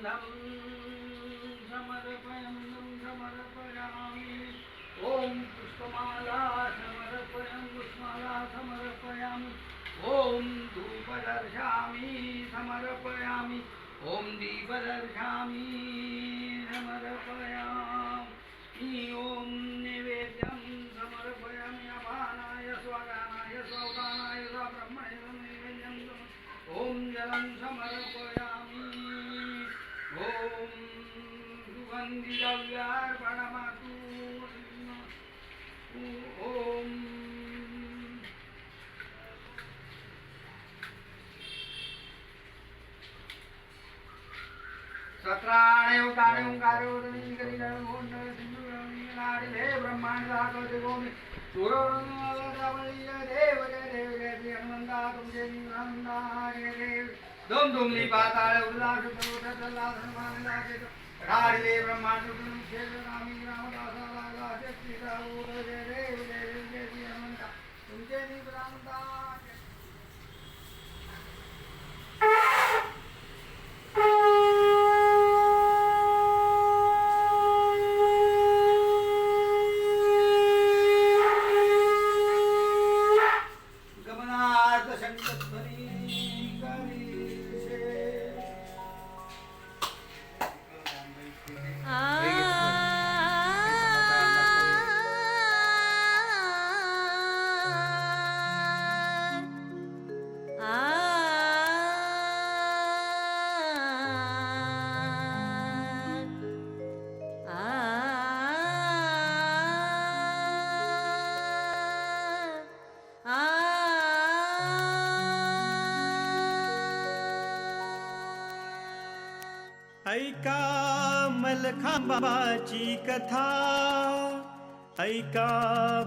गन्धं समर्पयामि। ॐ पुष्पमाला समर्पयामि। ॐ धूपदर्शयामि समर्पयामि। ॐ दीपदर्शयामि समर्पयामि। ॐ नैवेद्यं समर्पयामि अपानाय स्वागानाय स्वदानाय ब्रह्मणे नैवेद्यं ॐ जलं समर्पयामि। ॐ सुगन्धिद्रव्यार्पणमस्तु। ॐ सत्राणे उतारे ओंकारे उदनी करिणं होन्नर सिंधुरणी नारिले ब्रह्मांड दातो गोमि सुरवणवल्लभय देव जय देव जय श्री हनुमंता तुमचे निवंदा जय देव दोम दुमली पाताळ उल्लास पर्वत तल्लास हनुमान लागे नारिले ब्रह्मांड उदनी खेल नामी रामदास लागा शक्ति राव जय देव जय देव जय श्री हनुमंता तुमचे निवंदा ऐका मलखांबाची कथा, ऐका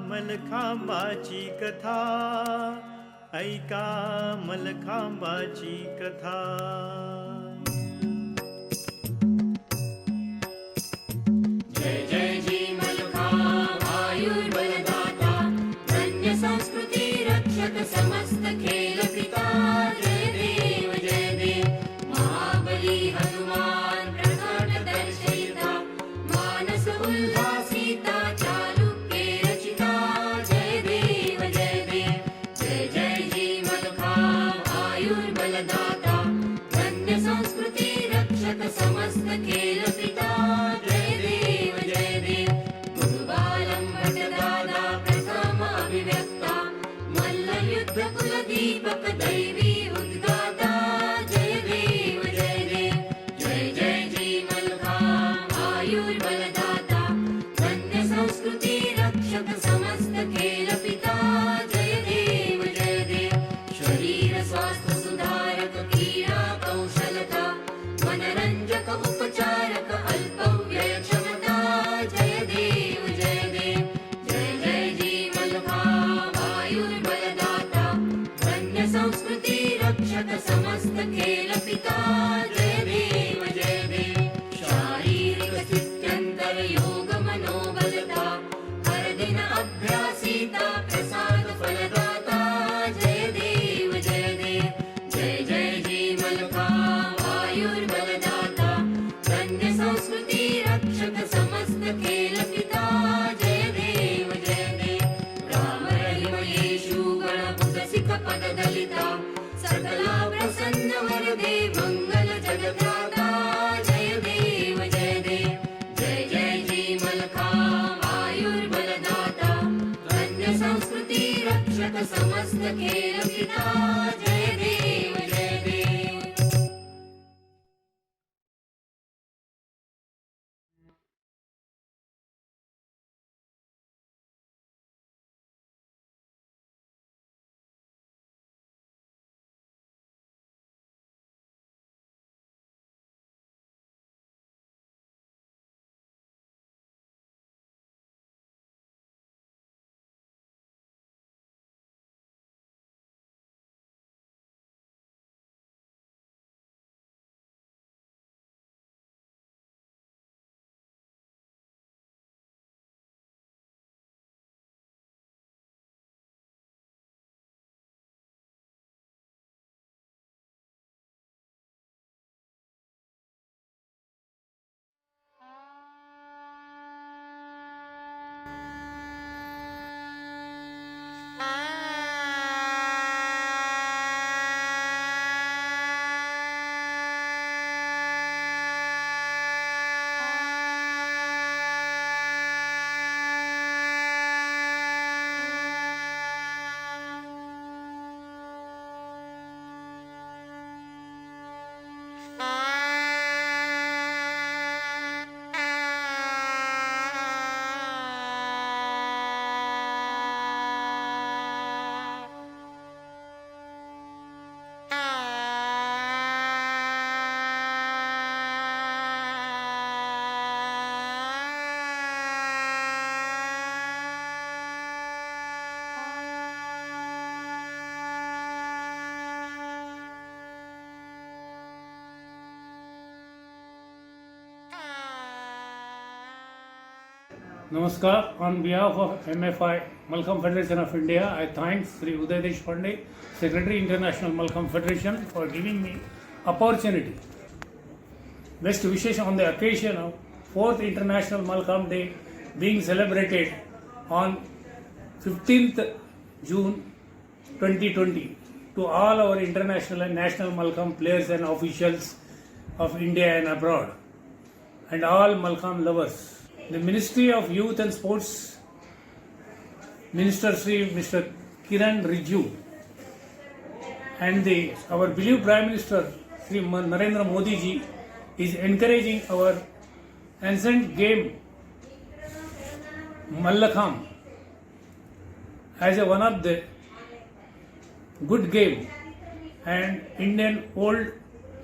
मलखांबाची कथा, ऐका मलखांबाची कथा। जय जय जी मलखांब आयुर्बलदाता, धन्य संस्कृती रक्षक समस्त खेल पिता। जय देव जय देव महाबली हनुमान प्रकट दर्शयिता, मानस उल्लासिता चालुक्य रचिता। जय देव जय देव जय जय जी मलखांब आयुर्बलदाता, धन्य संस्कृती रक्षक समस्त खेल पिता। जय देव जय देव गुरुबालं भटदादा प्रथम अभिव्यक्ता, मल्लयुद्ध कुलदीपक दैवी उद्गाता। जय देव जय देव जय जय जी मलखांब आयुर्बलदाता, धन्य संस्कृती रक्षक समस्त खेल पिता। जय देव जय देव शरीर स्वास्थ्य सुधारक क्रीडा कौशलता, मनरंजक उपचारक अल्पव्यय क्षमता। जय देव जय देव जय जय जी मलखांब आयुर्बलदाता, धन्य संस्कृती रक्षक समस्त खेल पिता। जय देव जय देव शारीरिक स्थित्यंतर योग मनोबलता, हर दिन अभ्यासिता प्रसाद फलदाता। जय देव जय देव जय जय जी मलखांब आयुर्बलदाता, धन्य संस्कृती रक्षक समस्त खेल पिता। जय देव जय देव राम रहीम येशु गणपत सिख पद दलिता, सकला प्रसन्न वरदे मंगल जगत्राता। जय देव जय देव जय जय जी मलखांब आयुर्बलदाता, धन्य संस्कृती रक्षक समस्त खेल पिता। जय देव जय देव। Namaskar. On behalf of MFI, Malcolm Federation of India, I thank Sri Uday Deshpande, Secretary International Malcolm Federation, for giving me opportunity. Best wishes on the occasion of 4th International Malcolm Day being celebrated on 15th June 2020 to all our international and national Malcolm players and officials of India and abroad, and all Malcolm lovers. The Ministry of Youth and Sports Minister Sri Mr. Kiran Rijiju and our beloved Prime Minister Sri Narendra Modi ji is encouraging our ancient game Mallakham as one of the good game and Indian old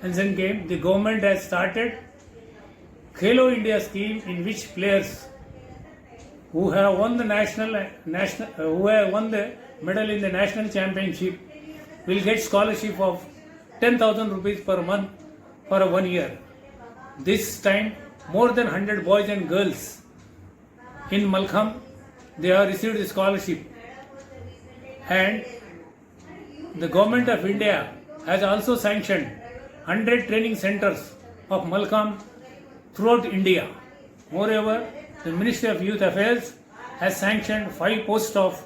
ancient game. The government has started Khelo India scheme, in which players who have won the who have won the medal in the national championship will get scholarship of 10,000 rupees per month for 1 year. This time, more than 100 boys and girls in Malkham, they have received the scholarship, and the government of India has also sanctioned 100 training centers of Malkham throughout India. Moreover, the Ministry of Youth Affairs has sanctioned 5 posts of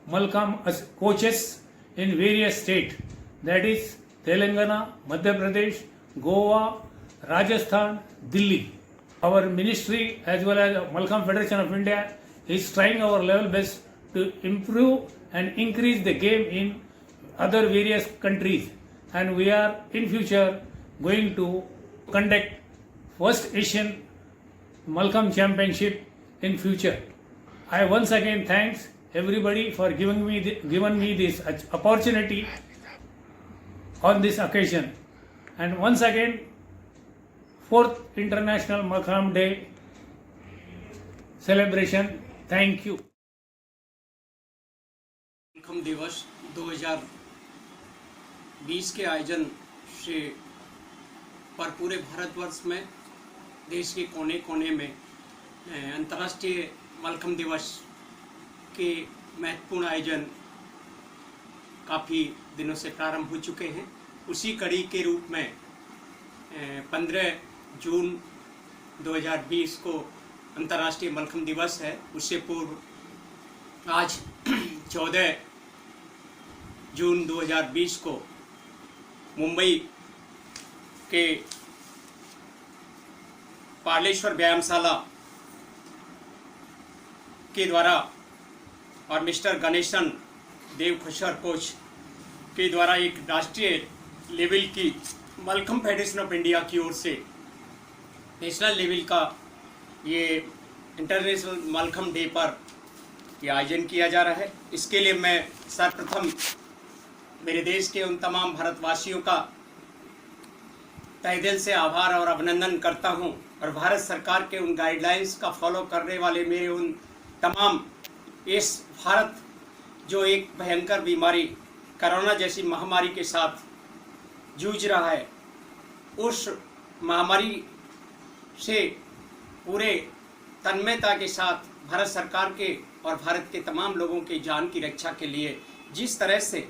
Malkham as coaches in various states, that is Telangana, Madhya Pradesh, Goa, Rajasthan, Delhi. Our ministry as well as Malkham Federation of India is trying our level best to improve and increase the game in other various countries, and we are in future going to conduct first Asian Malkham Championship in future. I once again thanks everybody for giving me this opportunity on this occasion, and once again 4th International Malkham Day celebration. Thank you. Mallakhamb दिवस 2020 के आयोजन से पर पूरे भारतवर्ष में देश के कोने कोने में अंतर्राष्ट्रीय मलखम दिवस के महत्वपूर्ण आयोजन काफ़ी दिनों से प्रारंभ हो चुके हैं। उसी कड़ी के रूप में 15 जून 2020 को अंतर्राष्ट्रीय मलखम दिवस है। उससे पूर्व आज 14 जून 2020 को मुंबई के पार्लेश्वर व्यायामशाला के द्वारा और मिस्टर गणेशन देव खशर कोच के द्वारा एक राष्ट्रीय लेवल की मलखम फेडरेशन ऑफ इंडिया की ओर से नेशनल लेवल का ये इंटरनेशनल मलखम डे पर ये आयोजन किया जा रहा है। इसके लिए मैं सर्वप्रथम मेरे देश के उन तमाम भारतवासियों का तहे दिल से आभार और अभिनंदन करता हूं, और भारत सरकार के उन गाइडलाइंस का फॉलो करने वाले मेरे उन तमाम इस भारत जो एक भयंकर बीमारी कोरोना जैसी महामारी के साथ जूझ रहा है, उस महामारी से पूरे तन्मयता के साथ भारत सरकार के और भारत के तमाम लोगों की जान की रक्षा के लिए जिस तरह से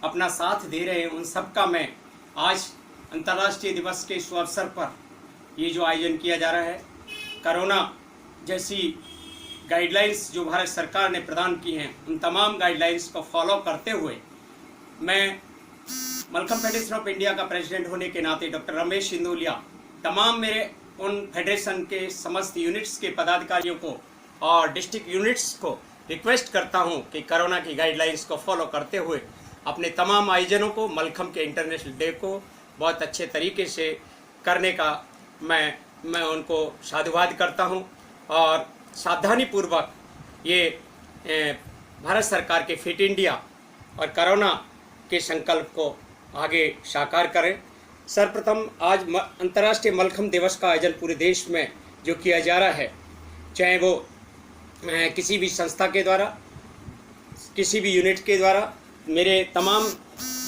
अपना साथ दे रहे हैं, उन सब का मैं आज अंतर्राष्ट्रीय दिवस के इस अवसर पर ये जो आयोजन किया जा रहा है, कोरोना जैसी गाइडलाइंस जो भारत सरकार ने प्रदान की हैं, उन तमाम गाइडलाइंस को फॉलो करते हुए मैं मलखम फेडरेशन ऑफ इंडिया का प्रेसिडेंट होने के नाते डॉक्टर रमेश सिंधोलिया तमाम मेरे उन फेडरेशन के समस्त यूनिट्स के पदाधिकारियों को और डिस्ट्रिक्ट यूनिट्स को रिक्वेस्ट करता हूं कि कोरोना की गाइडलाइंस को फॉलो करते हुए अपने तमाम आयोजनों को मलखम के इंटरनेशनल डे को बहुत अच्छे तरीके से करने का मैं उनको साधुवाद करता हूं, और सावधानीपूर्वक ये भारत सरकार के फिट इंडिया और कोरोना के संकल्प को आगे साकार करें। सर्वप्रथम आज अंतर्राष्ट्रीय मलखम दिवस का आयोजन पूरे देश में जो किया जा रहा है, चाहे वो किसी भी संस्था के द्वारा, किसी भी यूनिट के द्वारा, मेरे तमाम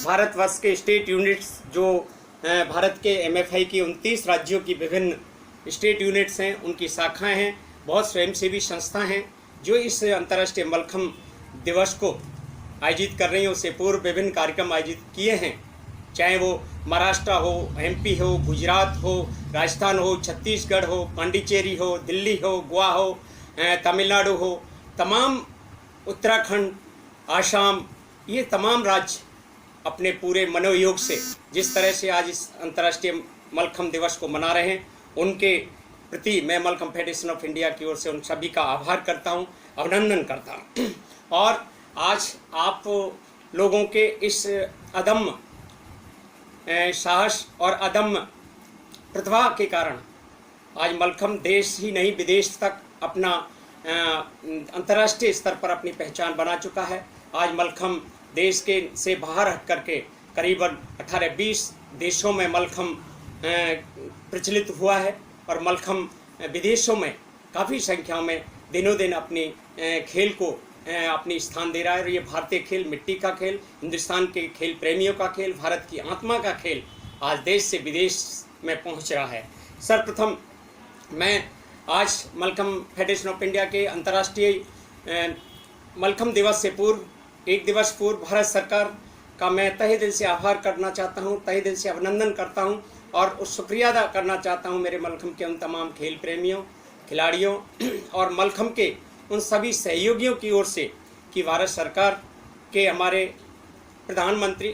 भारतवर्ष के स्टेट यूनिट्स जो भारत के MFI की 29 राज्यों की विभिन्न स्टेट यूनिट्स हैं, उनकी शाखाएं हैं, बहुत स्वयंसेवी संस्था हैं जो इस अंतर्राष्ट्रीय मलखम्ब दिवस को आयोजित कर रही हैं। उससे पूर्व विभिन्न कार्यक्रम आयोजित किए हैं, चाहे वो महाराष्ट्र हो, एमपी हो, गुजरात हो, राजस्थान हो, छत्तीसगढ़ हो, पांडिचेरी हो, दिल्ली हो, गोवा हो, तमिलनाडु हो, तमाम उत्तराखंड, आसाम, ये तमाम राज्य अपने पूरे मनोयोग से जिस तरह से आज इस अंतर्राष्ट्रीय मलखम्ब दिवस को मना रहे हैं, उनके प्रति मैं मलखम्ब फेडरेशन ऑफ इंडिया की ओर से उन सभी का आभार करता हूं, अभिनंदन करता हूं। और आज आप लोगों के इस अदम्य साहस और अदम्य प्रतिभा के कारण आज मलखम्ब देश ही नहीं विदेश तक अपना अंतर्राष्ट्रीय स्तर पर अपनी पहचान बना चुका है। आज मलखम्ब देश के से बाहर हट करके करीबन 18-20 देशों में मलखम्ब प्रचलित हुआ है और मलखम्ब विदेशों में काफ़ी संख्या में दिनों दिन अपनी खेल को अपनी स्थान दे रहा है। और ये भारतीय खेल, मिट्टी का खेल, हिंदुस्तान के खेल प्रेमियों का खेल, भारत की आत्मा का खेल आज देश से विदेश में पहुंच रहा है। सर्वप्रथम मैं आज मलखम्ब फेडरेशन ऑफ इंडिया के अंतर्राष्ट्रीय मलखम्ब दिवस से पूर्व, एक दिवस पूर्व भारत सरकार का मैं तहे दिल से आभार करना चाहता हूं, तहे दिल से अभिनंदन करता हूं और शुक्रिया अदा करना चाहता हूं मेरे मलखम्ब के उन तमाम खेल प्रेमियों, खिलाड़ियों और मलखम्ब के उन सभी सहयोगियों की ओर से कि भारत सरकार के हमारे प्रधानमंत्री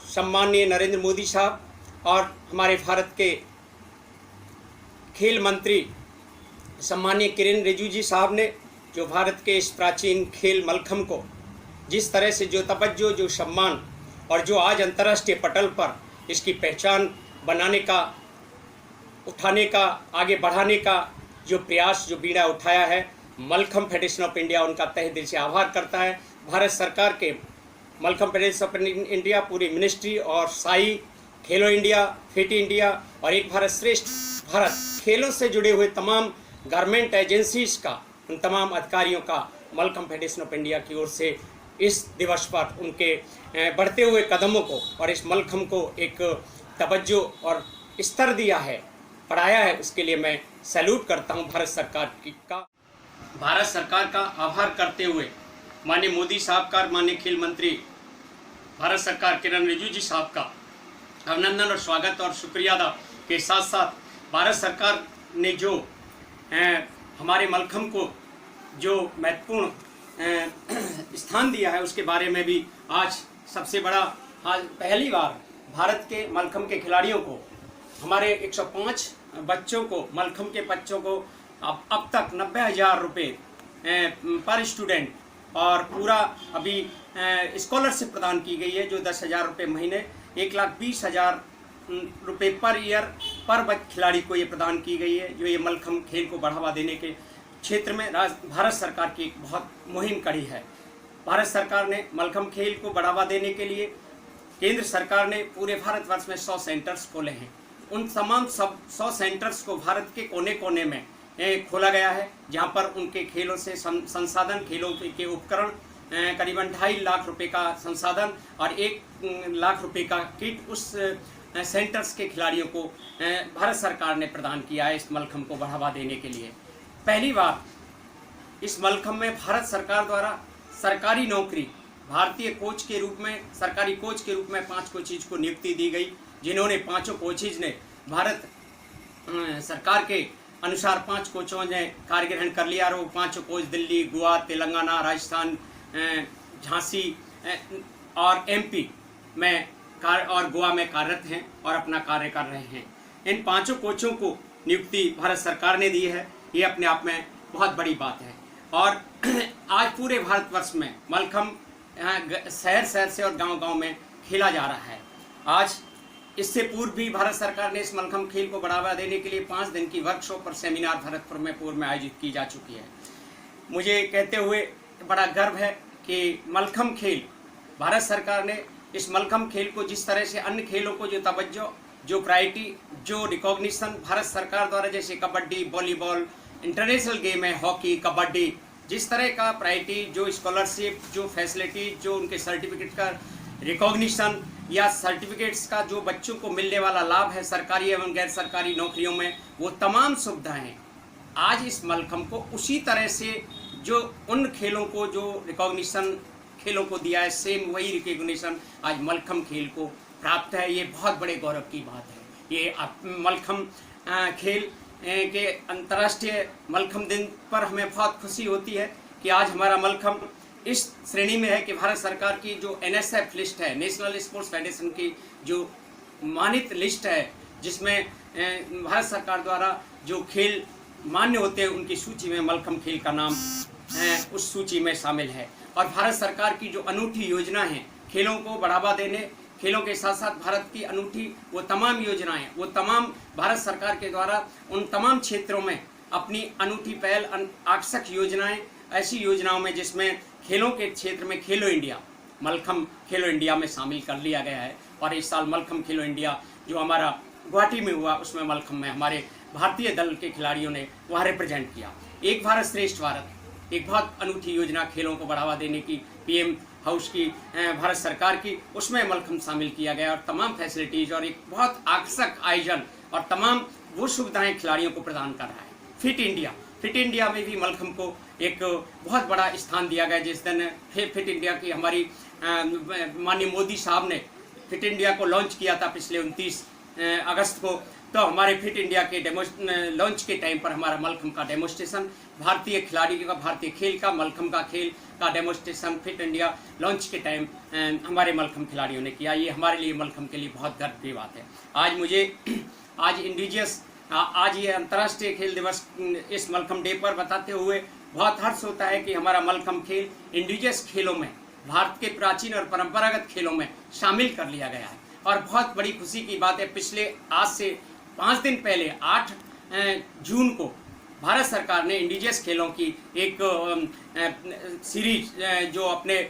सम्माननीय नरेंद्र मोदी साहब और हमारे भारत के खेल मंत्री सम्माननीय किरेन रिजिजू जी साहब ने जो भारत के इस प्राचीन खेल मलखम्ब को जिस तरह से जो तवज्जो, जो सम्मान और जो आज अंतर्राष्ट्रीय पटल पर इसकी पहचान बनाने का, उठाने का, आगे बढ़ाने का जो प्रयास, जो बीड़ा उठाया है, मलखम्ब फेडरेशन ऑफ इंडिया उनका तहे दिल से आभार करता है। भारत सरकार के मलखम्ब फेडरेशन ऑफ इंडिया, पूरी मिनिस्ट्री और साई, खेलो इंडिया, फिट इंडिया और एक भारत श्रेष्ठ भारत खेलों से जुड़े हुए तमाम गवर्नमेंट एजेंसीज का, उन तमाम अधिकारियों का मलखम्ब फेडरेशन ऑफ इंडिया की ओर से इस दिवस पर उनके बढ़ते हुए कदमों को और इस मलखम्ब को एक तवज्जो और स्तर दिया है, बढ़ाया है, उसके लिए मैं सैल्यूट करता हूं भारत सरकार का आभार करते हुए माननीय मोदी साहब का, माननीय खेल मंत्री भारत सरकार किरेन रिजिजू जी साहब का अभिनंदन और स्वागत और शुक्रिया अदा के साथ साथ भारत सरकार ने जो हमारे मलखम्ब को जो महत्वपूर्ण स्थान दिया है उसके बारे में भी आज सबसे बड़ा, आज पहली बार भारत के मलखम्ब के खिलाड़ियों को, हमारे 105 बच्चों को, मलखम्ब के बच्चों को अब तक 90,000 रुपये पर स्टूडेंट और पूरा अभी स्कॉलरशिप प्रदान की गई है जो 10,000 रुपये महीने, 1,20,000 रुपये पर ईयर पर खिलाड़ी को ये प्रदान की गई है, जो ये मलखम्ब खेल को बढ़ावा देने के क्षेत्र में भारत सरकार की एक बहुत मुहिम कड़ी है। भारत सरकार ने मलखम्ब खेल को बढ़ावा देने के लिए केंद्र सरकार ने पूरे भारतवर्ष में 100 सेंटर्स खोले हैं। उन तमाम 100 सेंटर्स को भारत के कोने कोने में खोला गया है, जहां पर उनके खेलों से संसाधन, खेलों के उपकरण, करीबन 2.5 लाख रुपए का संसाधन और 1 लाख रुपए का किट उस सेंटर्स के खिलाड़ियों को भारत सरकार ने प्रदान किया है इस मलखम्ब को बढ़ावा देने के लिए। पहली बार इस मलखम्ब में भारत सरकार द्वारा सरकारी नौकरी, भारतीय कोच के रूप में, सरकारी कोच के रूप में 5 कोचेज को नियुक्ति दी गई, जिन्होंने 5 कोचेज ने भारत सरकार के अनुसार 5 कोचों ने कार्य ग्रहण कर लिया और वो 5 कोच दिल्ली, गोवा, तेलंगाना, राजस्थान, झांसी और एमपी में और गोवा में कार्यरत हैं और अपना कार्य कर रहे हैं। इन 5 कोचों को नियुक्ति भारत सरकार ने दी है, ये अपने आप में बहुत बड़ी बात है। और आज पूरे भारतवर्ष में मलखम्ब शहर शहर से और गांव गांव में खेला जा रहा है। आज इससे पूर्व भी भारत सरकार ने इस मलखम्ब खेल को बढ़ावा देने के लिए 5 दिन की वर्कशॉप और सेमिनार भरतपुर में पूर्व में आयोजित की जा चुकी है। मुझे कहते हुए बड़ा गर्व है कि मलखम्ब खेल, भारत सरकार ने इस मलखम्ब खेल को जिस तरह से अन्य खेलों को जो तवज्जो, जो प्रायोरिटी, जो रिकॉग्निशन भारत सरकार द्वारा, जैसे कबड्डी, वॉलीबॉल, इंटरनेशनल गेम है, हॉकी, कबड्डी, जिस तरह का प्रायोरिटी, जो स्कॉलरशिप, जो फैसिलिटी, जो उनके सर्टिफिकेट का रिकॉग्निशन या सर्टिफिकेट्स का जो बच्चों को मिलने वाला लाभ है सरकारी एवं गैर सरकारी नौकरियों में, वो तमाम सुविधाएं आज इस मलखम्ब को उसी तरह से जो उन खेलों को जो रिकॉग्निशन खेलों को दिया है, सेम वही रिकॉग्निशन आज मलखम्ब खेल को प्राप्त है। ये बहुत बड़े गौरव की बात है। ये मलखम्ब खेल के अंतर्राष्ट्रीय मलखम्ब दिन पर हमें बहुत खुशी होती है कि आज हमारा मलखम्ब इस श्रेणी में है कि भारत सरकार की जो NSF लिस्ट है, नेशनल स्पोर्ट्स फेडरेशन की जो मानित लिस्ट है, जिसमें भारत सरकार द्वारा जो खेल मान्य होते हैं उनकी सूची में मलखम्ब खेल का नाम उस सूची में शामिल है। और भारत सरकार की जो अनूठी योजना है खेलों को बढ़ावा देने, खेलों के साथ साथ भारत की अनूठी वो तमाम योजनाएं, वो तमाम भारत सरकार के द्वारा उन तमाम क्षेत्रों में अपनी अनूठी पहल, आकर्षक योजनाएं, ऐसी योजनाओं में जिसमें खेलों के क्षेत्र में खेलो इंडिया, मलखम्ब खेलो इंडिया में शामिल कर लिया गया है। और इस साल मलखम्ब खेलो इंडिया जो हमारा गुवाहाटी में हुआ, उसमें मलखम्ब में हमारे भारतीय दल के खिलाड़ियों ने वहाँ रिप्रेजेंट किया। एक भारत श्रेष्ठ भारत, एक बहुत अनूठी योजना खेलों को बढ़ावा देने की PM हाउस की, भारत सरकार की, उसमें मलखम्ब शामिल किया गया और तमाम फैसिलिटीज और एक बहुत आकर्षक आयोजन और तमाम वो सुविधाएं खिलाड़ियों को प्रदान कर रहा है। फिट इंडिया में भी मलखम्ब को एक बहुत बड़ा स्थान दिया गया। जिस दिन फिट इंडिया की हमारी माननीय मोदी साहब ने फिट इंडिया को लॉन्च किया था पिछले 29 अगस्त को, तो हमारे फिट इंडिया के लॉन्च के टाइम पर हमारा मलखम्ब का डेमोस्ट्रेशन, भारतीय खिलाड़ियों का, भारतीय खेल का, मलखम्ब का खेल का डेमोस्ट्रेशन फिट इंडिया लॉन्च के टाइम हमारे मलखम्ब खिलाड़ियों ने किया। ये हमारे लिए मलखम्ब के लिए बहुत गर्व की बात है। आज ये अंतर्राष्ट्रीय खेल दिवस इस मलखम्ब डे पर बताते हुए बहुत हर्ष होता है कि हमारा मलखम्ब खेल इंडिजियस खेलों में, भारत के प्राचीन और परंपरागत खेलों में शामिल कर लिया गया है। और बहुत बड़ी खुशी की बात है, आज से 5 दिन पहले 8 जून को भारत सरकार ने इंडिजियस खेलों की एक सीरीज जो अपने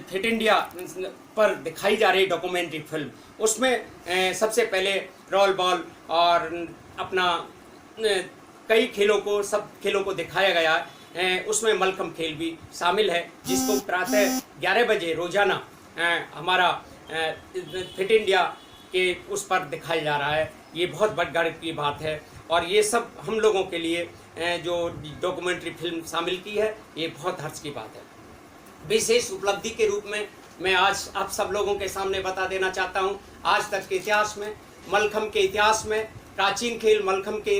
फिट इंडिया पर दिखाई जा रही डॉक्यूमेंट्री फिल्म, उसमें सबसे पहले रोल बॉल और अपना कई सब खेलों को दिखाया गया है। उसमें मलखम्ब खेल भी शामिल है, जिसको प्रातः 11 बजे रोजाना हमारा फिट इंडिया के उस पर दिखाया जा रहा है। ये बहुत बड़ी गर्व की बात है। और ये सब हम लोगों के लिए जो डॉक्यूमेंट्री फिल्म शामिल की है, ये बहुत हर्ष की बात है। विशेष उपलब्धि के रूप में मैं आज आप सब लोगों के सामने बता देना चाहता हूँ, आज तक के इतिहास में, मलखम्ब के इतिहास में, प्राचीन खेल मलखम्ब के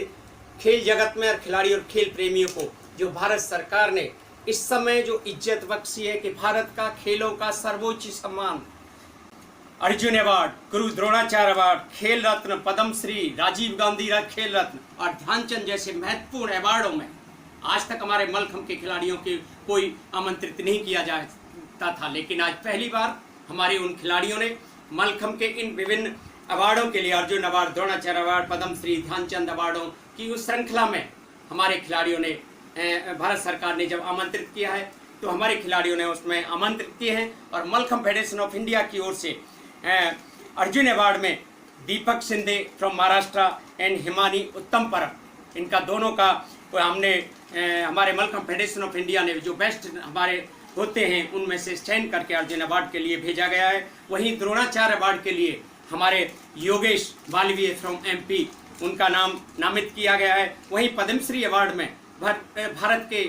खेल जगत में और खिलाड़ी और खेल प्रेमियों को जो भारत सरकार ने इस समय जो इज्जत बख्शी है कि भारत का खेलों का सर्वोच्च सम्मान अर्जुन अवार्ड, गुरु द्रोणाचार्य अवार्ड, खेल रत्न, पद्म श्री, राजीव गांधी खेल रत्न और ध्यानचंद जैसे महत्वपूर्ण अवार्डों में आज तक हमारे मलखम्ब के खिलाड़ियों के कोई आमंत्रित नहीं किया जाता था। लेकिन आज पहली बार हमारे उन खिलाड़ियों ने मलखम्ब के इन विभिन्न अवार्डों के लिए, अर्जुन अवार्ड, द्रोणाचार्य अवार्ड, पद्म श्री, ध्यानचंद अवार्डों की उस श्रृंखला में हमारे खिलाड़ियों ने, भारत सरकार ने जब आमंत्रित किया है तो हमारे खिलाड़ियों ने उसमें आमंत्रित किए हैं। और मलखम्ब फेडरेशन ऑफ इंडिया की ओर से अर्जुन अवार्ड में दीपक शिंदे फ्रॉम महाराष्ट्र एंड हिमानी उत्तम परब, इनका दोनों का हमने हमारे मलखम्ब फेडरेशन ऑफ इंडिया ने जो बेस्ट हमारे होते हैं उनमें से चयन करके अर्जुन अवार्ड के लिए भेजा गया है। वहीं द्रोणाचार्य अवार्ड के लिए हमारे योगेश बालवीय फ्रॉम MP, उनका नाम नामित किया गया है। वहीं पद्मश्री अवार्ड में भारत के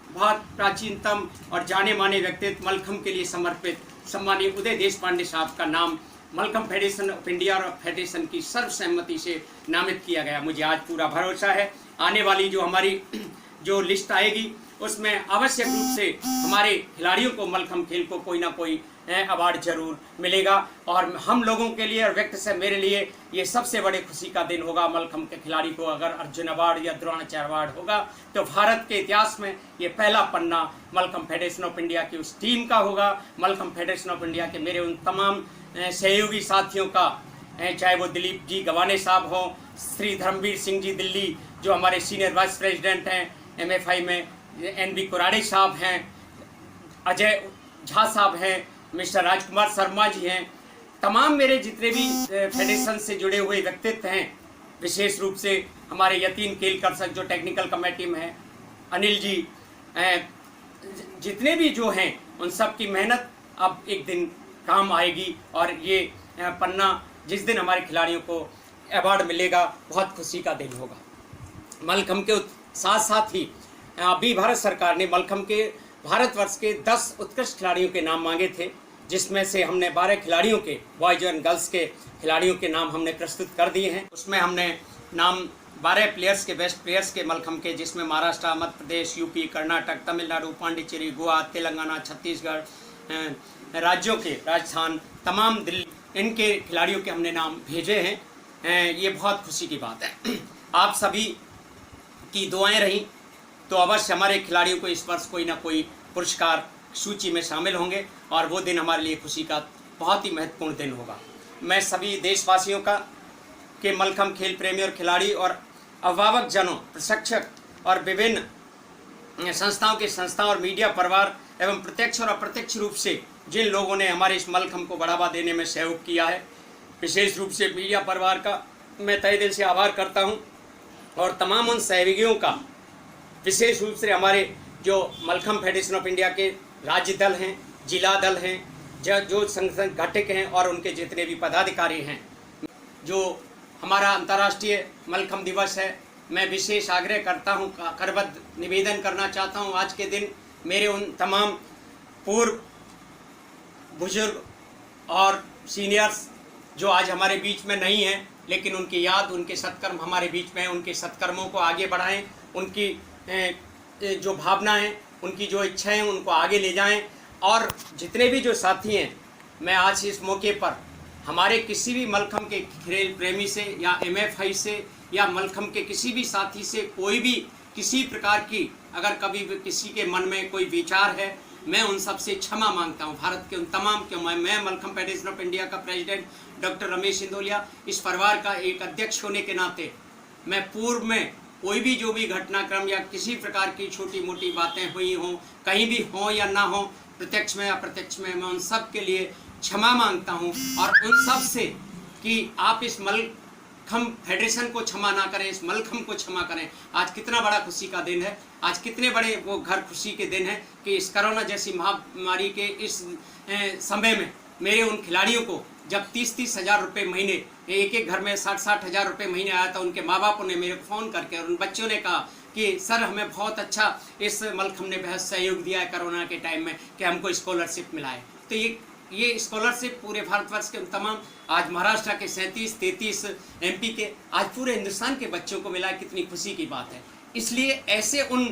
बहुत प्राचीनतम और जाने माने व्यक्तित्व मलखम्ब के लिए समर्पित सम्मानीय उदय देशपांडे साहब का नाम मलखम्ब फेडरेशन ऑफ इंडिया और फेडरेशन की सर्वसम्मति से नामित किया गया। मुझे आज पूरा भरोसा है आने वाली जो हमारी जो लिस्ट आएगी उसमें आवश्यक रूप से हमारे खिलाड़ियों को मलखम्ब खेल को कोई ना कोई अवार्ड जरूर मिलेगा। और हम लोगों के लिए और व्यक्ति से मेरे लिए ये सबसे बड़े खुशी का दिन होगा। मलखम्ब के खिलाड़ी को अगर अर्जुन अवार्ड या द्रोणाचार्य अवार्ड होगा तो भारत के इतिहास में ये पहला पन्ना मलखम्ब फेडरेशन ऑफ इंडिया की उस टीम का होगा। मलखम्ब फेडरेशन ऑफ इंडिया के मेरे उन तमाम सहयोगी साथियों का, चाहे वो दिलीप जी गवाने साहब हों, श्री धर्मवीर सिंह जी दिल्ली जो हमारे सीनियर वाइस प्रेसिडेंट हैं MFI में, NB कुराड़े साहब हैं, अजय झा साहब हैं, मिस्टर राजकुमार शर्मा जी हैं, तमाम मेरे जितने भी फेडरेशन से जुड़े हुए व्यक्तित्व हैं, विशेष रूप से हमारे यतीन खेल कर्षक जो टेक्निकल कमेटी में हैं, अनिल जी, जितने भी जो हैं उन सब की मेहनत अब एक दिन काम आएगी। और ये पन्ना जिस दिन हमारे खिलाड़ियों को अवार्ड मिलेगा बहुत खुशी का दिन होगा। मलखम्ब के साथ साथ ही अभी भारत सरकार ने मलखम्ब के भारतवर्ष के 10 उत्कृष्ट खिलाड़ियों के नाम मांगे थे, जिसमें से हमने 12 खिलाड़ियों के, बॉयज एंड गर्ल्स के खिलाड़ियों के नाम हमने प्रस्तुत कर दिए हैं। उसमें हमने नाम 12 प्लेयर्स के, बेस्ट प्लेयर्स के मलखम्ब के, जिसमें महाराष्ट्र, मध्य प्रदेश, यूपी, कर्नाटक, तमिलनाडु, पांडिचेरी, गोवा, तेलंगाना, छत्तीसगढ़ राज्यों के, राजस्थान, तमाम दिल्ली, इनके खिलाड़ियों के हमने नाम भेजे हैं। ये बहुत खुशी की बात है। आप सभी की दुआएं रहीं तो अवश्य हमारे खिलाड़ियों को इस वर्ष कोई ना कोई पुरस्कार सूची में शामिल होंगे और वो दिन हमारे लिए खुशी का बहुत ही महत्वपूर्ण दिन होगा। मैं सभी देशवासियों का के मलखम्ब खेल प्रेमी और खिलाड़ी और अभिभावक जनों, प्रशिक्षक और विभिन्न संस्थाओं और मीडिया परिवार एवं प्रत्यक्ष और अप्रत्यक्ष रूप से जिन लोगों ने हमारे इस मलखम्ब को बढ़ावा देने में सहयोग किया है, विशेष रूप से मीडिया परिवार का मैं तहे दिल से आभार करता हूं। और तमाम उन सहयोगियों का, विशेष रूप से हमारे जो मलखम्ब फेडरेशन ऑफ इंडिया के राज्य दल हैं, जिला दल हैं, जो संगठन घटक हैं और उनके जितने भी पदाधिकारी हैं। जो हमारा अंतर्राष्ट्रीय मलखम्ब दिवस है, मैं विशेष आग्रह करता हूं, करबद्ध निवेदन करना चाहता हूं आज के दिन मेरे उन तमाम पूर्व बुजुर्ग और सीनियर्स जो आज हमारे बीच में नहीं हैं, लेकिन उनकी याद, उनके सत्कर्म हमारे बीच में हैं, उनके सत्कर्मों को आगे बढ़ाएं, उनकी जो भावना है, उनकी जो इच्छा है, उनको आगे ले जाएं। और जितने भी जो साथी हैं, मैं आज इस मौके पर हमारे किसी भी मलखम्ब के खेल प्रेमी से या MFI से या मलखम्ब के किसी भी साथी से कोई भी किसी प्रकार की अगर कभी भी किसी के मन में कोई विचार है, मैं उन सब से क्षमा मांगता हूं। भारत के उन तमाम के मैं मलखम्ब फेडरेशन ऑफ इंडिया का प्रेसिडेंट डॉक्टर रमेश सिंधोलिया, इस परिवार का एक अध्यक्ष होने के नाते मैं पूर्व में कोई भी जो भी घटनाक्रम या किसी प्रकार की छोटी मोटी बातें हुई हों, कहीं भी हों या ना हों, प्रत्यक्ष में अप्रत्यक्ष में, मैं उन सब के लिए क्षमा मांगता हूं। और उन सब से कि आप इस मलखम्ब फेडरेशन को क्षमा ना करें, इस मलखम्ब को क्षमा करें। आज कितना बड़ा खुशी का दिन है, आज कितने बड़े वो घर खुशी के दिन है कि इस कोरोना जैसी महामारी के इस समय में मेरे उन खिलाड़ियों को जब 30-30 हज़ार रुपये महीने, एक घर में 60-60 हज़ार रुपये महीने आया था, उनके माँ बापों ने मेरे को फ़ोन करके और उन बच्चों ने कहा कि सर हमें बहुत अच्छा इस मलखम्ब ने बहुत सहयोग दिया है कोरोना के टाइम में कि हमको स्कॉलरशिप मिला है। तो ये स्कॉलरशिप पूरे भारतवर्ष के तमाम, आज महाराष्ट्र के 37-33 MP के, आज पूरे हिंदुस्तान के बच्चों को मिला है। कितनी खुशी की बात है। इसलिए ऐसे उन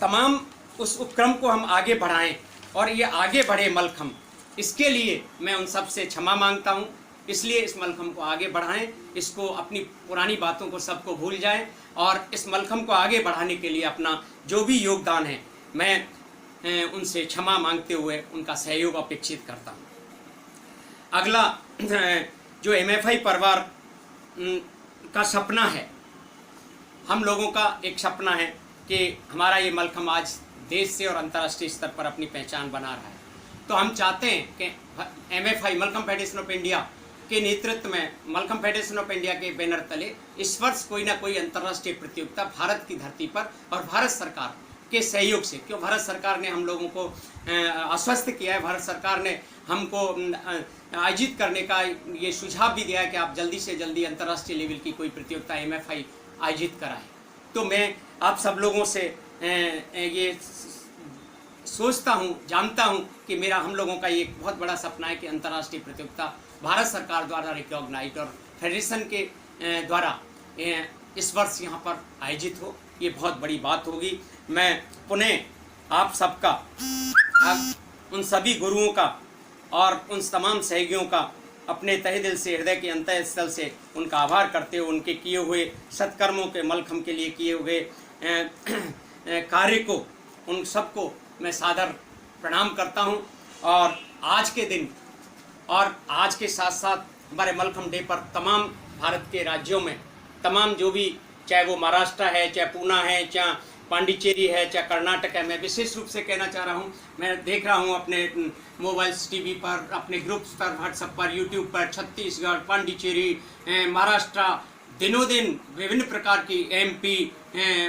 तमाम उस उपक्रम को हम आगे बढ़ाएं और ये आगे बढ़े मलखम्ब, इसके लिए मैं उन सब से क्षमा मांगता हूं। इसलिए इस मलखम्ब को आगे बढ़ाएं, इसको अपनी पुरानी बातों को सबको भूल जाएं और इस मलखम्ब को आगे बढ़ाने के लिए अपना जो भी योगदान है, मैं उनसे क्षमा मांगते हुए उनका सहयोग अपेक्षित करता हूं। अगला जो MFI परिवार का सपना है, हम लोगों का एक सपना है कि हमारा ये मलखम्ब आज देश से और अंतर्राष्ट्रीय स्तर पर अपनी पहचान बना रहा है। तो हम चाहते हैं कि MFI mallakhamb federation of India के नेतृत्व में, मलखम्ब फेडरेशन ऑफ इंडिया के बैनर तले इस वर्ष कोई ना कोई अंतर्राष्ट्रीय प्रतियोगिता भारत की धरती पर और भारत सरकार के सहयोग से, क्यों भारत सरकार ने हम लोगों को आश्वस्त किया है, भारत सरकार ने हमको आयोजित करने का ये सुझाव भी दिया है कि आप जल्दी से जल्दी अंतर्राष्ट्रीय लेवल की कोई प्रतियोगिता MFI आयोजित कराएं। तो मैं आप सब लोगों से ये सोचता हूँ, जानता हूँ कि मेरा हम लोगों का ये बहुत बड़ा सपना है कि अंतर्राष्ट्रीय प्रतियोगिता भारत सरकार द्वारा रिकॉग्नाइज और फेडरेशन के द्वारा इस वर्ष यहाँ पर आयोजित हो। ये बहुत बड़ी बात होगी। मैं पुनः आप सबका, उन सभी गुरुओं का और उन तमाम सहयोगियों का अपने तहे दिल से, हृदय के अंतः स्थल से उनका आभार करते हुए उनके किए हुए सत्कर्मों के, मलखम्ब के लिए किए हुए कार्य को, उन सबको मैं सादर प्रणाम करता हूं। और आज के दिन और आज के साथ साथ हमारे मलखम्ब डे पर तमाम भारत के राज्यों में, तमाम जो भी, चाहे वो महाराष्ट्र है, चाहे पूना है, चाहे पांडिचेरी है, चाहे कर्नाटक है, मैं विशेष रूप से कहना चाह रहा हूँ, मैं देख रहा हूँ अपने मोबाइल्स, टीवी पर, अपने ग्रुप्स पर, व्हाट्सएप पर, यूट्यूब पर, छत्तीसगढ़, पांडिचेरी, महाराष्ट्र, दिनों दिन विभिन्न प्रकार की MP,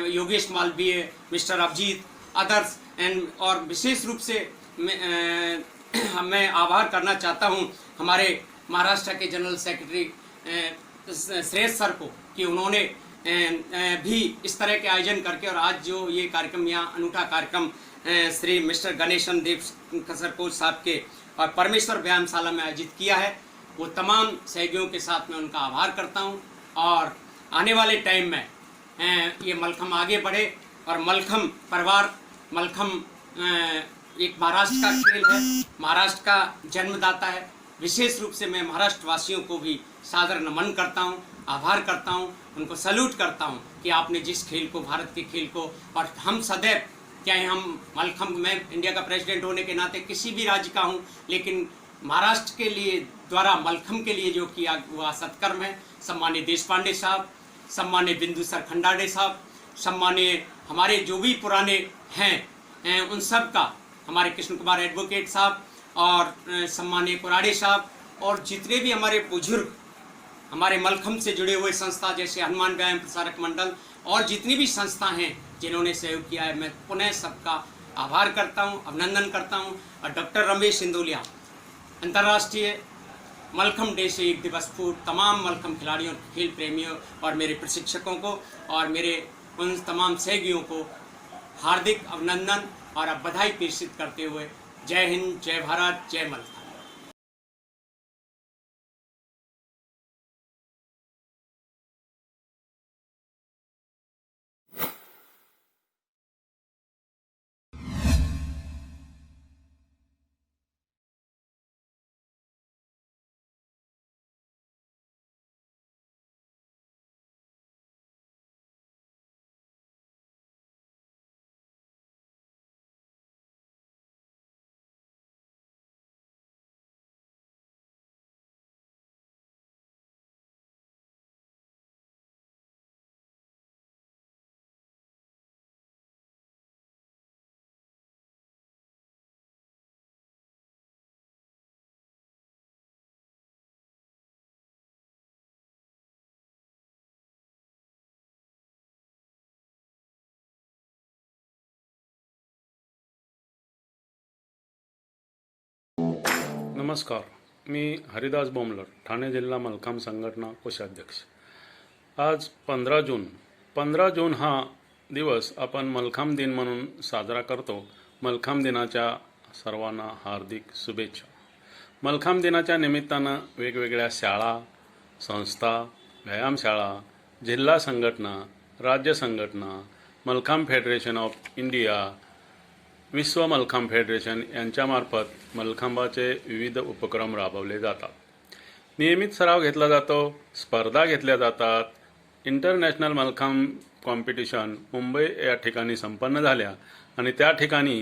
Yogesh Malviya, mister Abhijeet, others और विशेष रूप से मैं आभार करना चाहता हूँ हमारे महाराष्ट्र के जनरल सेक्रेटरी श्रेयस सर को कि उन्होंने भी इस तरह के आयोजन करके, और आज जो ये कार्यक्रम, यहाँ अनूठा कार्यक्रम श्री मिस्टर गणेशन देव खसर कोच साहब के और परमेश्वर व्यायामशाला में आयोजित किया है, वो तमाम सहयोगियों के साथ मैं उनका आभार करता हूँ। और आने वाले टाइम में ये मलखम आगे बढ़े और मलखम परिवार, मलखम एक महाराष्ट्र का खेल है, महाराष्ट्र का जन्मदाता है। विशेष रूप से मैं महाराष्ट्र वासियों को भी सादर नमन करता हूँ, आभार करता हूँ, उनको सल्यूट करता हूँ कि आपने जिस खेल को, भारत के खेल को, और हम सदैव, चाहे हम मलखम, मैं इंडिया का प्रेसिडेंट होने के नाते किसी भी राज्य का हूँ, लेकिन महाराष्ट्र के लिए द्वारा मलखम के लिए जो किया हुआ सत्कर्म है, सम्मानीय देशपांडे साहब, सम्मानीय बिंदुसर खंडाड़े साहब, सम्मानीय हमारे जो भी पुराने हैं उन सब का, हमारे कृष्ण कुमार एडवोकेट साहब और सम्मानीय कुराड़े साहब, और जितने भी हमारे बुजुर्ग हमारे मलखम से जुड़े हुए संस्था जैसे हनुमान व्यायाम प्रसारक मंडल और जितनी भी संस्था हैं जिन्होंने सहयोग किया है, मैं पुनः सबका आभार करता हूं, अभिनंदन करता हूं। और डॉक्टर रमेश सिंदोलिया अंतर्राष्ट्रीय मलखम डे से 1 दिवस पूर्व तमाम मलखम खिलाड़ियों, खेल प्रेमियों और मेरे प्रशिक्षकों को और मेरे उन तमाम सहयोगियों को हार्दिक अभिनंदन और अब बधाई प्रेषित करते हुए जय हिंद, जय भारत, जय मलखम। नमस्कार, मी हरिदास बोमलर, ठाणे जिल्हा मलखाम संघटना कोषाध्यक्ष। आज 15 जून हा दिवस आपण मलखाम दिन म्हणून साजरा करतो। मलखाम दिनाच्या सर्वांना हार्दिक शुभेच्छा। मलखाम दिनाच्या निमित्तानं वेगवेगळ्या शाळा, संस्था, व्यायामशाळा, जिल्हा संघटना, राज्य संघटना, मलखाम फेडरेशन ऑफ इंडिया, विश्व मलखाम फेडरेशन यांच्यामार्फत मलखांबाचे विविध उपक्रम राबवले जातात। नियमित सराव घेतला जातो, स्पर्धा घेतल्या जातात। इंटरनॅशनल मलखाम कॉम्पिटिशन मुंबई या ठिकाणी संपन्न झाल्या आणि त्या ठिकाणी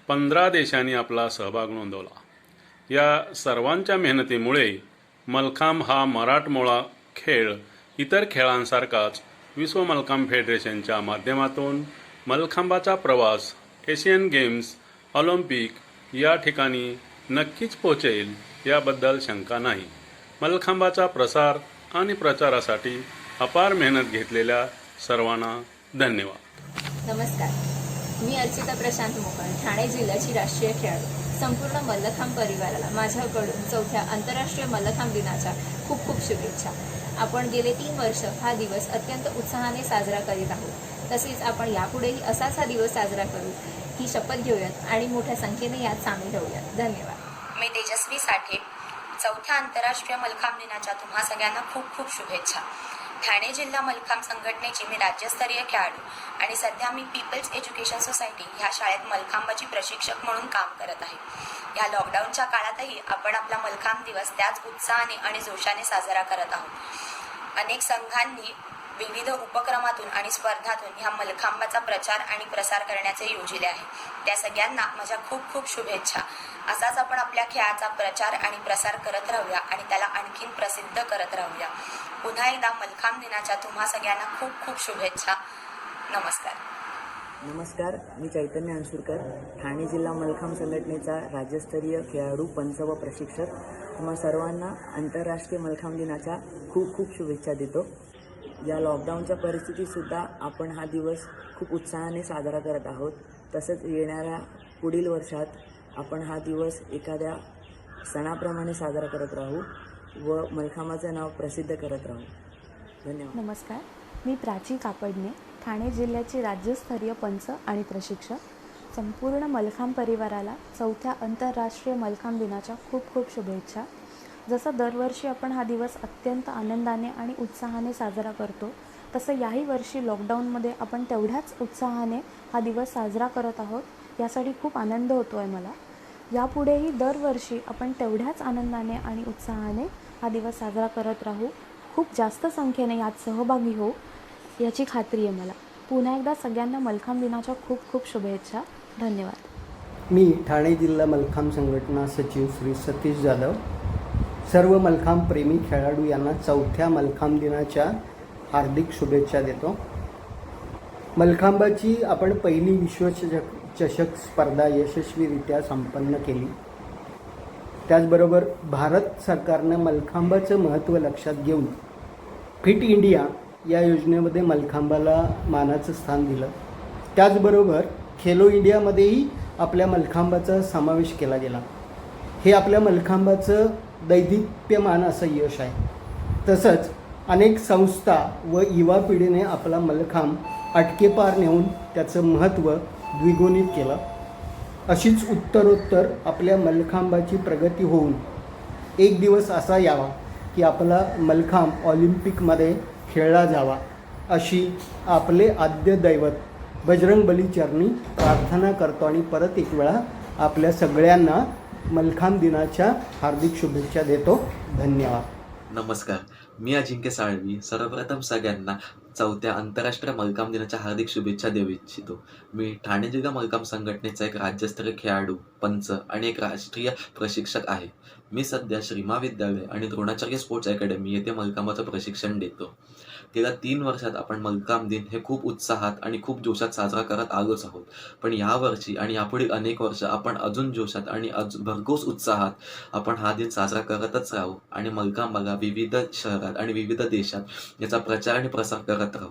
15 देशांनी आपला सहभाग नोंदवला। या सर्वांच्या मेहनतीमुळे मलखांब हा मराठमोळा खेळ इतर खेळांसारखाच विश्व मलखांब फेडरेशनच्या माध्यमातून मलखांबाचा प्रवास एशियन गेम्स, ऑलिम्पिक या ठिकाणी नक्कीच पोहोचेल याबद्दल शंका नाही। मलखांबाचा प्रसार आणि प्रचारासाठी अपार मेहनत घेतलेल्या सर्वांना धन्यवाद। नमस्कार, मी अर्चिता प्रशांत मोकळ, ठाणे जिल्ह्याची राष्ट्रीय खेळाडू। संपूर्ण मल्लखांब परिवाराला माझ्याकडून 4थ्या आंतरराष्ट्रीय मल्लखांब दिनाच्या खूप खूप शुभेच्छा। आपण गेले 3 वर्ष हा दिवस अत्यंत उत्साहाने साजरा करीत आहोत। तसेच आपण यापुढेही असाच हा दिवस साजरा करू ही शपथ घेऊयात आणि मोठ्या संख्येने यात सामील होऊयात। धन्यवाद। मी तेजस्वी साठे, 4थ्या आंतरराष्ट्रीय मलखांब दिनाच्या तुम्हा सगळ्यांना खूप खूप शुभेच्छा। ठाणे जिल्हा मलखांब संघटनेची मी राज्यस्तरीय खेळाडू आणि सध्या मी पीपल्स एज्युकेशन सोसायटी ह्या शाळेत मलखांबाची प्रशिक्षक म्हणून काम करत आहे। या लॉकडाऊनच्या काळातही आपण आपला मलखांब दिवस त्याच उत्साहाने आणि जोशाने साजरा करत आहोत। अनेक संघांनी विविध उपक्रमातून आणि स्पर्धातून ह्या मलखांबाचा प्रचार आणि प्रसार करण्याचे योजिले आहे। त्या सगळ्यांना माझ्या खूप खूप शुभेच्छा। असाच आपण आपल्या खेळाचा प्रचार आणि प्रसार करत राहूया आणि त्याला आणखीन प्रसिद्ध करत राहूया। पुन्हा एकदा मलखांब दिनाच्या तुम्हा सगळ्यांना खूप खूप शुभेच्छा। नमस्कार, मी चैतन्य अंसुरकर, ठाणे जिल्हा मलखांब संघटनेचा राज्यस्तरीय खेळाडू, पंच व प्रशिक्षक। तुम्हा सर्वांना आंतरराष्ट्रीय मलखांब दिनाच्या खूप खूप शुभेच्छा देतो। या लॉकडाऊनच्या परिस्थितीतसुद्धा आपण हा दिवस खूप उत्साहाने साजरा करत आहोत। तसंच येणाऱ्या पुढील वर्षात आपण हा दिवस एखाद्या सणाप्रमाणे साजरा करत राहू व मलखांबाचं नाव प्रसिद्ध करत राहू। धन्यवाद। नमस्कार, मी प्राची कापडणे, ठाणे जिल्ह्याची राज्यस्तरीय पंच आणि प्रशिक्षक. संपूर्ण मलखांब परिवाराला 4थ्या आंतरराष्ट्रीय मलखांब दिनाच्या खूप खूप शुभेच्छा. जसं दरवर्षी आपण हा दिवस अत्यंत आनंदाने आणि उत्साहाने साजरा करतो, तसं याही वर्षी लॉकडाऊनमध्ये आपण तेवढ्याच उत्साहाने हा दिवस साजरा करत आहोत. यासाठी खूप आनंद होतो आहे मला. यापुढेही दरवर्षी आपण तेवढ्याच आनंदाने आणि उत्साहाने हा दिवस साजरा करत राहू. खूप जास्त संख्येने यात सहभागी होऊ याची खात्री आहे मला. पुन्हा एकदा सगळ्यांना मलखांब दिनाच्या खूप खूप शुभेच्छा. धन्यवाद. मी ठाणे जिल्हा मलखांब संघटना सचिव श्री सतीश जाधव सर्व मलखांब प्रेमी खेळाडू यांना 4थ्या मलखांब दिनाच्या हार्दिक शुभेच्छा देतो. मलखांबाची आपण पहिली विश्वचषक स्पर्धा यशस्वीरित्या संपन्न केली. त्याचबरोबर भारत सरकारनं मलखांबाचं महत्त्व लक्षात घेऊन फिट इंडिया या योजनेमध्ये मलखांबाला मानाचं स्थान दिलं. त्याचबरोबर खेलो इंडियामध्येही आपल्या मलखांबाचा समावेश केला गेला. हे आपल्या मलखांबाचं दैदिप्यमान असं यश आहे. तसंच अनेक संस्था व युवा पिढीने आपला मलखांब अटकेपार नेऊन त्याचं महत्त्व द्विगुणित केलं. अशीच उत्तरोत्तर आपल्या मलखांबाची प्रगती होऊन एक दिवस असा यावा की आपला मलखांब ऑलिम्पिकमध्ये खेळला जावा, अशी आपले आद्य दैवत बजरंगबली चरणी प्रार्थना करतो आणि परत एक वेळा आपल्या सगळ्यांना मलखांब दिनाच्या हार्दिक शुभेच्छा देतो. धन्यवाद. नमस्कार, मी अजिंक्य साळवी. सर्वप्रथम सगळ्यांना 4थ्या आंतरराष्ट्रीय मलखांब दिनाच्या हार्दिक शुभेच्छा देऊ इच्छितो. मी ठाणे जिल्हा मलखांब संघटनेचा एक राज्यस्तरीय खेळाडू, पंच आणि एक राष्ट्रीय प्रशिक्षक आहे. मी सध्या श्री महाविद्यालय आणि द्रोणाचार्य स्पोर्ट्स अकॅडमी येथे मलखांबाचं प्रशिक्षण देतो. गेल्या 3 वर्षात आपण मलखांब दिन हे खूप उत्साहात आणि खूप जोशात साजरा करत आलोच आहोत. पण यावर्षी आणि यापुढील अनेक वर्ष आपण अजून जोशात आणि भरघोस उत्साहात आपण हा दिन साजरा करतच राहू आणि मलखांबाला विविध शहरात आणि विविध देशात याचा प्रचार आणि प्रसार करत राहू.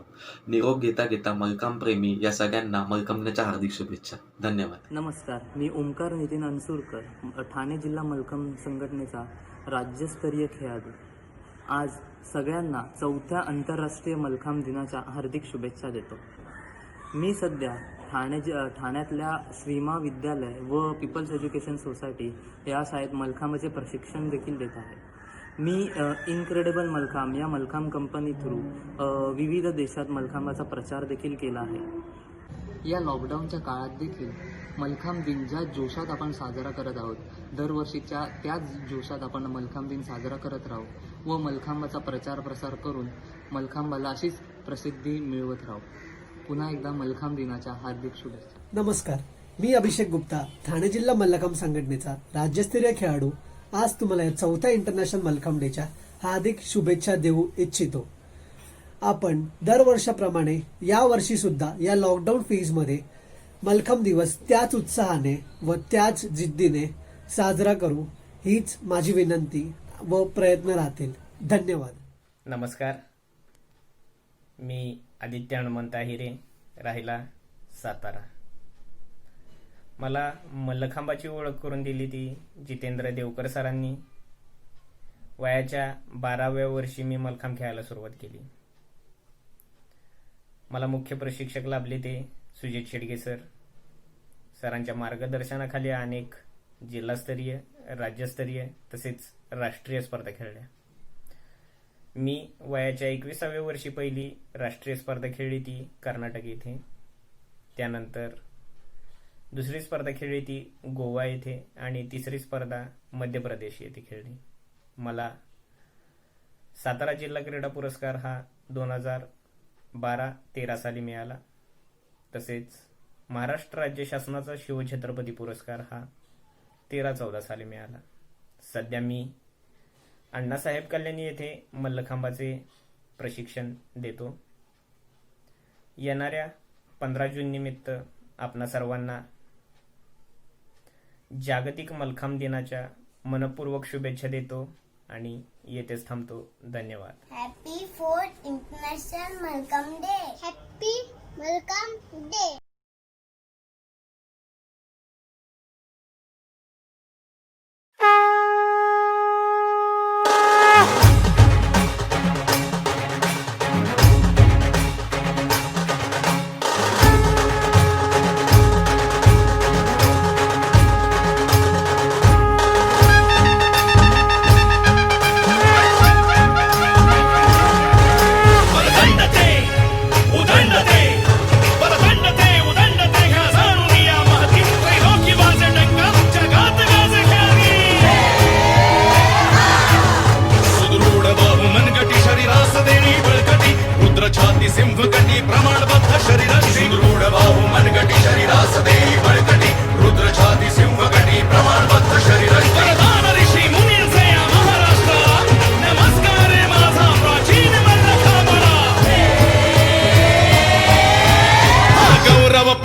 निरोप घेता घेता मलखांब प्रेमी या सगळ्यांना मलखांब दिनाच्या हार्दिक शुभेच्छा. धन्यवाद. नमस्कार, मी ओमकार नितीन अन्सूरकर, ठाणे जिल्हा मलखांब संघटनेचा राज्यस्तरीय खेळाडू. आज सगळ्यांना 4थ्या आंतरराष्ट्रीय मलखांब दिनाच्या हार्दिक शुभेच्छा देतो. मी सध्या ठाण्यातल्या श्रीमा विद्यालय व पीपल्स एज्युकेशन सोसायटी या शाळेत मलखांबाचे प्रशिक्षण देखील देत आहे. मी इनक्रेडिबल मलखांब या मलखांब कंपनी थ्रू विविध देशात मलखांबाचा प्रचार देखील केला आहे. या लॉकडाऊनच्या काळात देखील मलखांब दिन ज्या जोशात आपण साजरा करत आहोत, दरवर्षीच्या त्याच जोशात आपण मलखांब दिन साजरा करत राहू व मलखांबाचा प्रचार प्रसार करून मलखांबाला अशीच प्रसिद्धी मिळवत राहू. पुन्हा एकदा मलखांब दिनाच्या हार्दिक शुभेच्छा. नमस्कार, मी अभिषेक गुप्ता, ठाणे जिल्हा मल्लखांब संघटनेचा राज्यस्तरीय खेळाडू. आज तुम्हाला 4थ्या इंटरनॅशनल मलखांब डेच्या हार्दिक शुभेच्छा देऊ इच्छितो. आपण दरवर्षाप्रमाणे यावर्षी सुद्धा या लॉकडाऊन फेजमध्ये मलखांब दिवस त्याच उत्साहाने व त्याच जिद्दीने साजरा करू, हीच माझी विनंती व प्रयत्न राहतील. धन्यवाद. नमस्कार, मी आदित्य हनुमंत हिरे, राहिला सातारा. मला मल्लखांबाची ओळख करून दिली ती जितेंद्र देवकर सरांनी. वयाच्या 12व्या वर्षी मी मलखांब खेळायला सुरुवात केली. मला मुख्य प्रशिक्षक लाभले ते सुजित शेडगे सर. सरांच्या मार्गदर्शनाखाली अनेक जिल्हास्तरीय, राज्यस्तरीय तसेच राष्ट्रीय स्पर्धा खेळल्या. मी वयाच्या 21व्या वर्षी पहिली राष्ट्रीय स्पर्धा खेळली ती कर्नाटक येथे. त्यानंतर दुसरी स्पर्धा खेळली ती गोवा येथे आणि तिसरी स्पर्धा मध्य प्रदेश येथे खेळली. मला सातारा जिल्हा क्रीडा पुरस्कार हा 2012-13 साली मिळाला. तसेच महाराष्ट्र राज्य शासनाचा शिवछत्रपती पुरस्कार हा 13-14 साली मिळाला. सध्या मी अण्णासाहेब कल्याणी येथे मल्लखांबाचे प्रशिक्षण देतो. येणाऱ्या 15 जून निमित्त आपणा सर्वांना जागतिक मलखांब दिनाच्या मनपूर्वक शुभेच्छा देतो आणि येथेच थांबतो. धन्यवाद. Happy 4th international mallakhamb day. Happy mallakhamb day.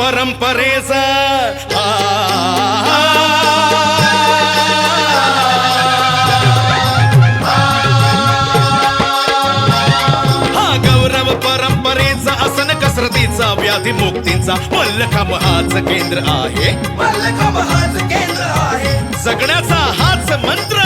परंपरेचा हा गौरव परंपरेचा आसन कसरतीचा व्याधी मुक्तीचा मल्लखांब हाच केंद्र आहे. मल्लखांब हाच केंद्र आहे. जगण्याचा हाच मंत्र